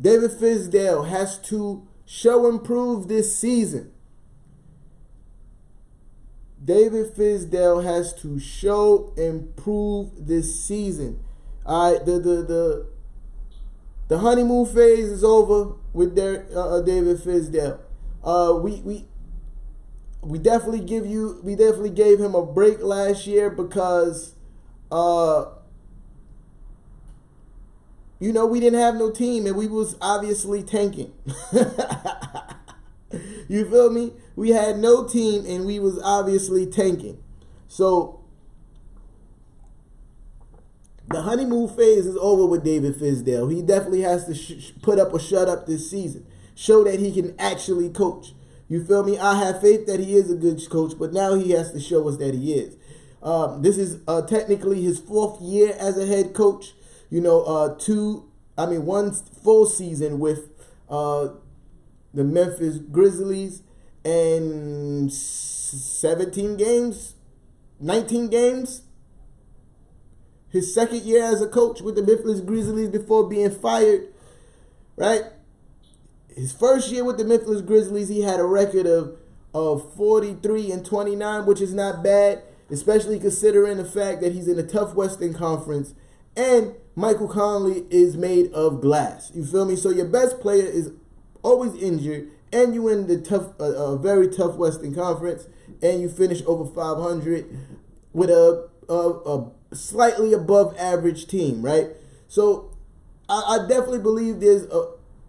David Fizdale has to show improve this season. David Fizdale has to show improve this season. All right, the honeymoon phase is over with David Fizdale. We definitely gave him a break last year because we didn't have no team and we was obviously tanking. You feel me? We had no team and we was obviously tanking. So the honeymoon phase is over with David Fizdale. He definitely has to put up or shut up this season. Show that he can actually coach. You feel me? I have faith that he is a good coach, but now he has to show us that he is. This is technically his 4th year as a head coach. One full season with the Memphis Grizzlies and 19 games. His 2nd year as a coach with the Memphis Grizzlies before being fired, right? His 1st year with the Memphis Grizzlies, he had a record of 43-29, which is not bad, especially considering the fact that he's in a tough Western Conference and Michael Conley is made of glass. You feel me? So your best player is always injured, and you in the very tough Western Conference, and you finish over 500 with a slightly above average team, right? So I definitely believe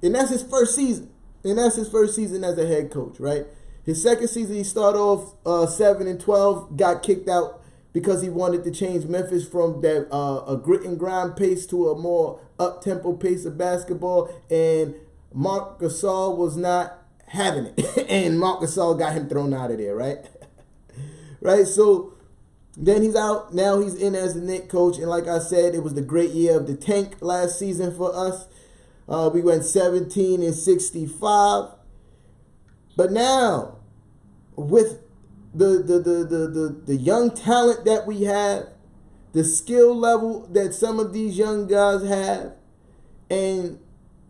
and that's his first season. And that's his first season as a head coach, right? His 2nd season, he started off 7-12, got kicked out because he wanted to change Memphis from that a grit and grind pace to a more up-tempo pace of basketball. And Marc Gasol was not having it. And Marc Gasol got him thrown out of there, right? Right? So then he's out. Now he's in as the Knicks coach. And like I said, it was the great year of the tank last season for us. We went 17-65. But now, with the young talent that we have, the skill level that some of these young guys have, and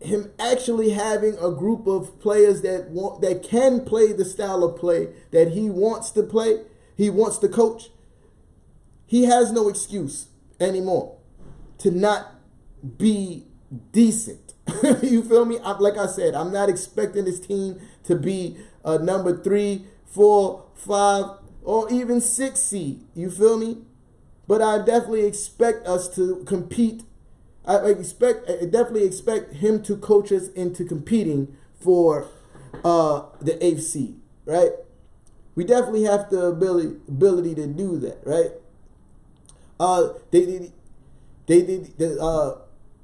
him actually having a group of players that can play the style of play that he wants to play, he wants to coach, he has no excuse anymore to not be decent. You feel me? Like I said, I'm not expecting this team to be a number 3, 4, 5, or even 6 seed. You feel me? But I definitely expect us to compete. I definitely expect him to coach us into competing for the 8th seed, right? We definitely have the ability to do that, right?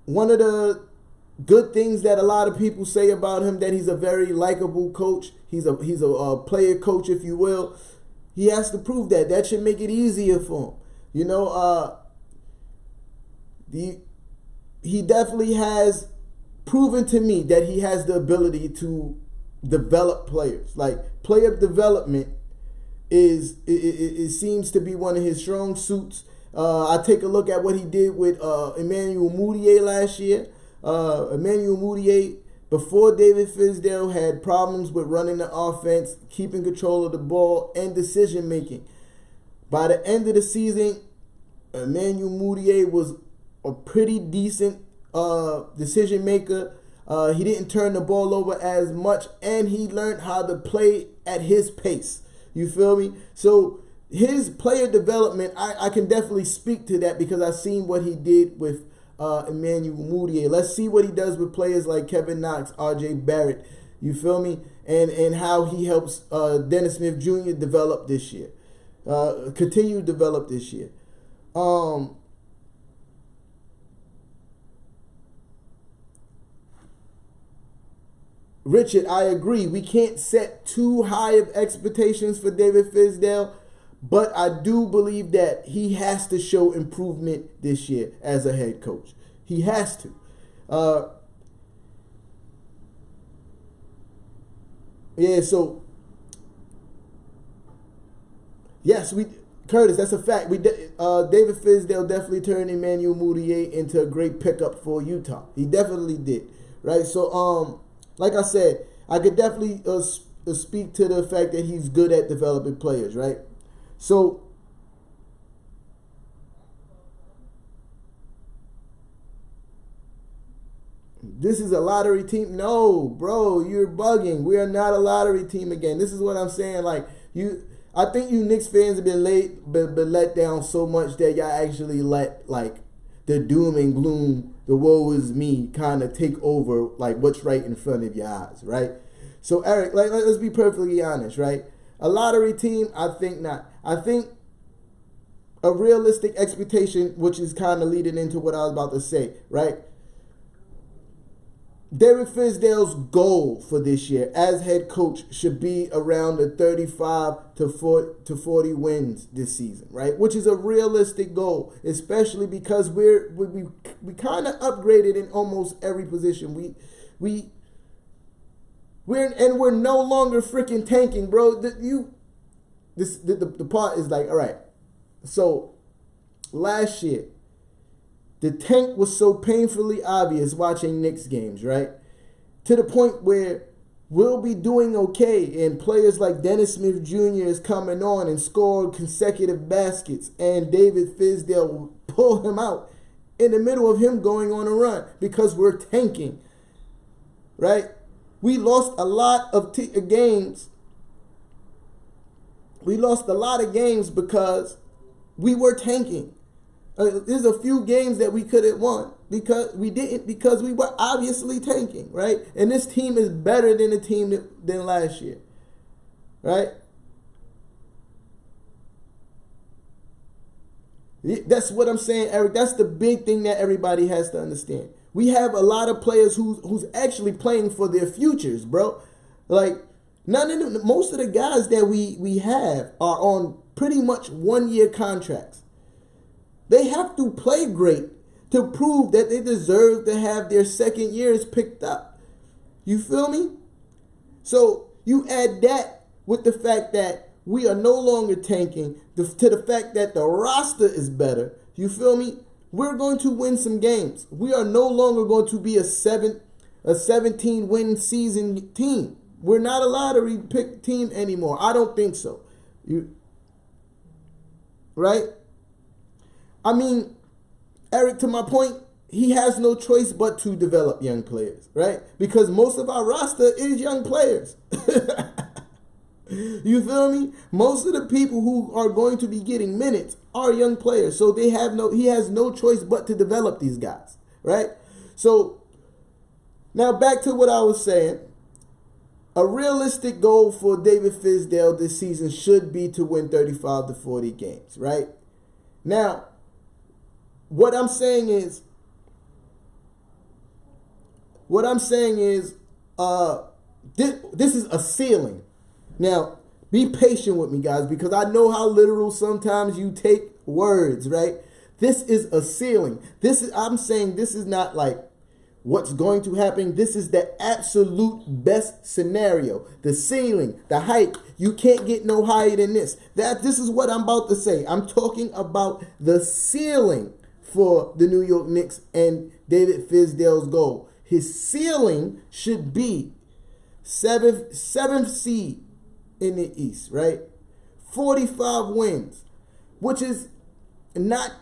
One of the good things that a lot of people say about him, that he's a very likable coach. He's a player coach, if you will. He has to prove that. That should make it easier for him. He definitely has proven to me that he has the ability to develop players. Like, player development it seems to be one of his strong suits. I take a look at what he did with Emmanuel Mudiay last year. Emmanuel Mudiay, before David Fizdale, had problems with running the offense, keeping control of the ball, and decision making. By the end of the season, Emmanuel Mudiay was a pretty decent decision maker. He didn't turn the ball over as much, and he learned how to play at his pace. You feel me? So his player development, I can definitely speak to that because I've seen what he did with Emmanuel Mudiay. Let's see what he does with players like Kevin Knox, RJ Barrett. You feel me? And how he helps Dennis Smith Jr. develop this year. Continue to develop this year. Richard, I agree. We can't set too high of expectations for David Fizdale, but I do believe that he has to show improvement this year as a head coach. He has to. So yes, Curtis, that's a fact. David Fizdale definitely turned Emmanuel Mudiay into a great pickup for Utah. He definitely did, right? So like I said, I could definitely speak to the fact that he's good at developing players, right? So this is a lottery team. No, bro, you're bugging. We are not a lottery team again. This is what I'm saying. Like I think you Knicks fans have been been let down so much that y'all actually let like the doom and gloom, the woe is me kind of take over like what's right in front of your eyes, right? So Eric, like let's be perfectly honest, right? A lottery team, I think not. I think a realistic expectation, which is kind of leading into what I was about to say, right? David Fizdale's goal for this year as head coach should be around the 35 to 40 wins this season, right? Which is a realistic goal, especially because we kind of upgraded in almost every position. We're no longer freaking tanking, bro. The part is like, all right. So last year, the tank was so painfully obvious watching Knicks games, right? To the point where we'll be doing okay, and players like Dennis Smith Jr. is coming on and scored consecutive baskets, and David Fizdale will pull him out in the middle of him going on a run because we're tanking, right? We lost a lot of games. We lost a lot of games because we were tanking. There's a few games that we could have won because we didn't, because we were obviously tanking, right? And this team is better than the team than last year, right? That's what I'm saying, Eric. That's the big thing that everybody has to understand. We have a lot of players who's actually playing for their futures, bro. Like most of the guys that we have are on pretty much 1-year contracts. They have to play great to prove that they deserve to have their second years picked up. You feel me? So you add that with the fact that we are no longer tanking, to the fact that the roster is better. You feel me? We're going to win some games. We are no longer going to be a 17-win season team. We're not a lottery pick team anymore. I don't think so. Right? I mean, Eric, to my point, he has no choice but to develop young players, right? Because most of our roster is young players. You feel me? Most of the people who are going to be getting minutes are young players. So he has no choice but to develop these guys, right? So now back to what I was saying. A realistic goal for David Fizdale this season should be to win 35 to 40 games, right? Now, what I'm saying is this is a ceiling. Now, be patient with me, guys, because I know how literal sometimes you take words, right? This is a ceiling. I'm saying this is not like what's going to happen. This is the absolute best scenario. The ceiling, the height. You can't get no higher than this. This is what I'm about to say. I'm talking about the ceiling for the New York Knicks and David Fizdale's goal. His ceiling should be seventh seed in the East, right? 45 wins, which is not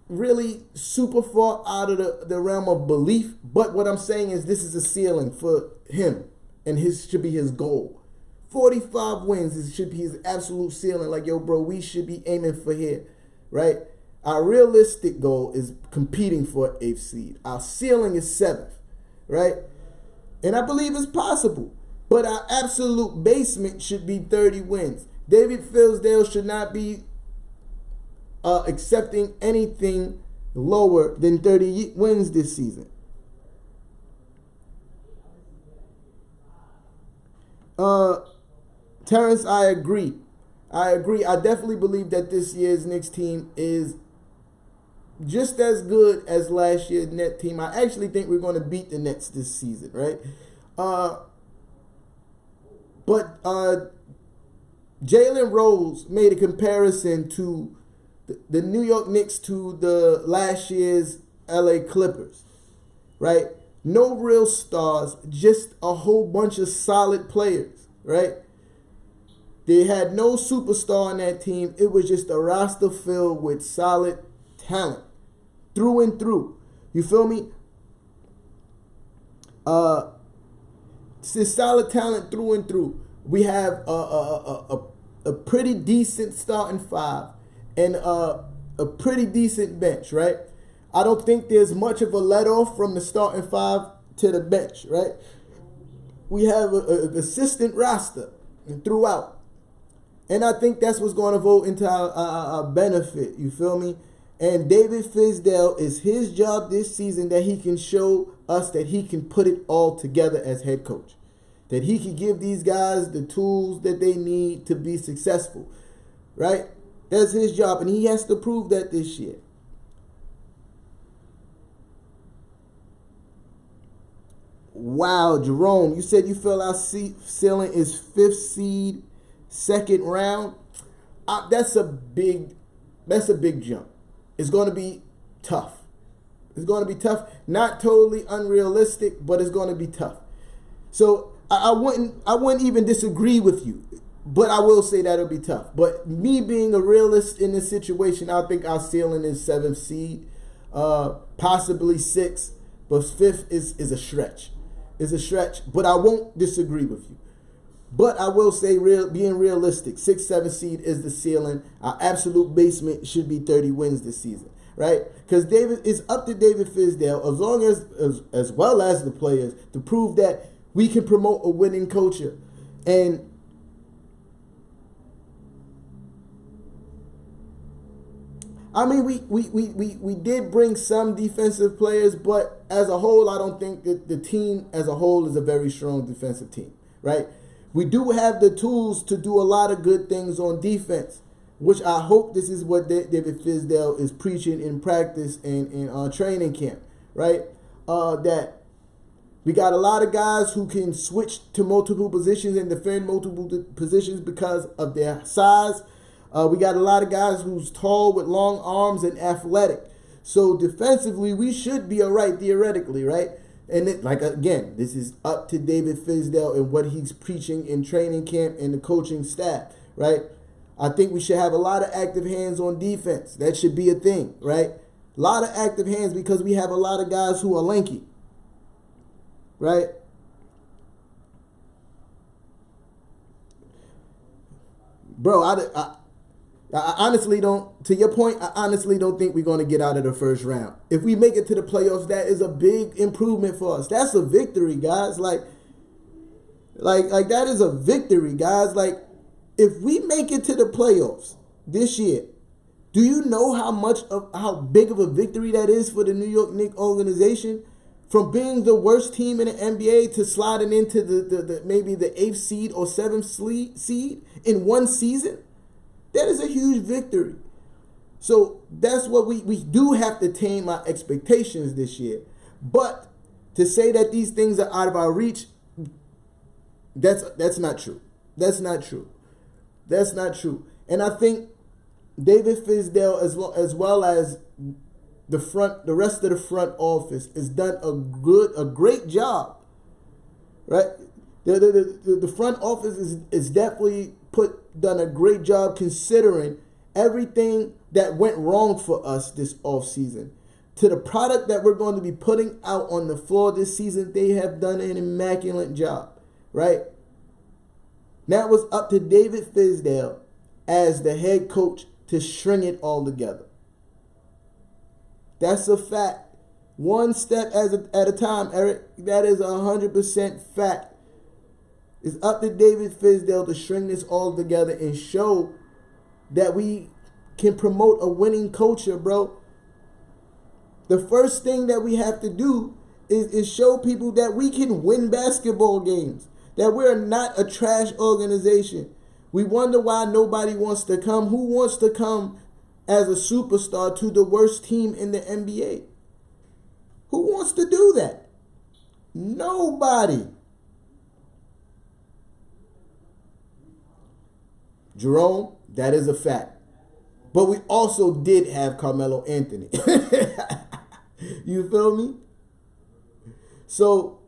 really super far out of the realm of belief. But what I'm saying is this is a ceiling for him, and his should be his goal. 45 wins should be his absolute ceiling. Like, yo, bro, we should be aiming for here, right? Our realistic goal is competing for 8th seed. Our ceiling is 7th, right? And I believe it's possible. But our absolute basement should be 30 wins. David Fizdale should not be accepting anything lower than 30 wins this season. Terrence, I agree. I definitely believe that this year's Knicks team is just as good as last year's Nets team. I actually think we're going to beat the Nets this season, right? But Jalen Rose made a comparison to the New York Knicks to the last year's LA Clippers, right? No real stars, just a whole bunch of solid players, right? They had no superstar on that team. It was just a roster filled with solid talent through and through. You feel me? It's solid talent through and through. We have a pretty decent starting five and a pretty decent bench, right? I don't think there's much of a let off from the starting five to the bench, right? We have a consistent roster throughout. And I think that's what's going to vote into our benefit. You feel me? And David Fizdale, is his job this season that he can show us that he can put it all together as head coach. That he can give these guys the tools that they need to be successful. Right? That's his job. And he has to prove that this year. Wow, Jerome, you said you feel our ceiling is 5th seed, 2nd round. That's a big jump. It's going to be tough. It's going to be tough. Not totally unrealistic, but it's going to be tough. So I wouldn't even disagree with you, but I will say that it'll be tough. But me being a realist in this situation, I think our ceiling is 7th seed, possibly 6th, but 5th is a stretch. It's a stretch, but I won't disagree with you. But I will say, being realistic, 6th, 7th seed is the ceiling. Our absolute basement should be 30 wins this season, right? Because it's up to David Fizdale, as well as the players, to prove that we can promote a winning culture. And I mean, we did bring some defensive players, but as a whole, I don't think that the team as a whole is a very strong defensive team, right? We do have the tools to do a lot of good things on defense, which I hope this is what David Fizdale is preaching in practice and in training camp, right? That we got a lot of guys who can switch to multiple positions and defend multiple positions because of their size. We got a lot of guys who's tall with long arms and athletic. So defensively, we should be all right theoretically, right? And again, this is up to David Fizdale and what he's preaching in training camp and the coaching staff, right? I think we should have a lot of active hands on defense. That should be a thing, right? A lot of active hands because we have a lot of guys who are lanky, right? Bro, I honestly don't, to your point, I honestly don't think we're going to get out of the first round. If we make it to the playoffs, that is a big improvement for us. That's a victory, guys. Like that is a victory, guys. Like, if we make it to the playoffs this year, do you know how big of a victory that is for the New York Knicks organization? From being the worst team in the NBA to sliding into the maybe the 8th seed or 7th seed in one season? That is a huge victory. So that's what we do have to tame our expectations this year. But to say that these things are out of our reach, that's not true. That's not true. That's not true. And I think David Fizdale, as well as the rest of the front office, has done a great job. Right? The front office is definitely done a great job considering everything that went wrong for us this offseason. To the product that we're going to be putting out on the floor this season, they have done an immaculate job, right? Now it was up to David Fizdale as the head coach to string it all together. That's a fact. One step at a time, Eric. That is 100% fact. It's up to David Fizdale to string this all together and show that we can promote a winning culture, bro. The first thing that we have to do is show people that we can win basketball games, that we're not a trash organization. We wonder why nobody wants to come. Who wants to come as a superstar to the worst team in the NBA? Who wants to do that? Nobody. Jerome, that is a fact. But we also did have Carmelo Anthony. You feel me? So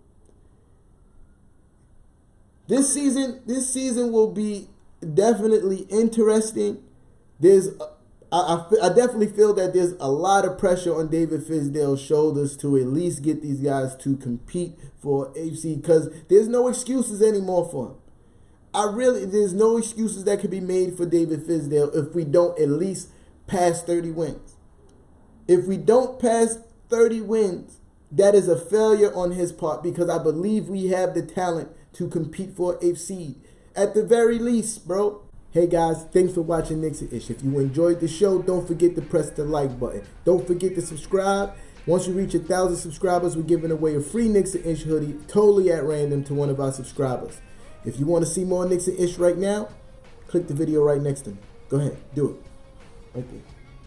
this season will be definitely interesting. I definitely feel that there's a lot of pressure on David Fizdale's shoulders to at least get these guys to compete for AFC, because there's no excuses anymore for him. There's no excuses that could be made for David Fizdale if we don't at least pass 30 wins. If we don't pass 30 wins, that is a failure on his part, because I believe we have the talent to compete for AFC at the very least, bro. Hey guys, thanks for watching Knicks N Ish. If you enjoyed the show, don't forget to press the like button. Don't forget to subscribe. Once we reach 1,000 subscribers, we're giving away a free Knicks N Ish hoodie totally at random to one of our subscribers. If you want to see more Knicks N Ish right now, click the video right next to me. Go ahead, do it. Right there.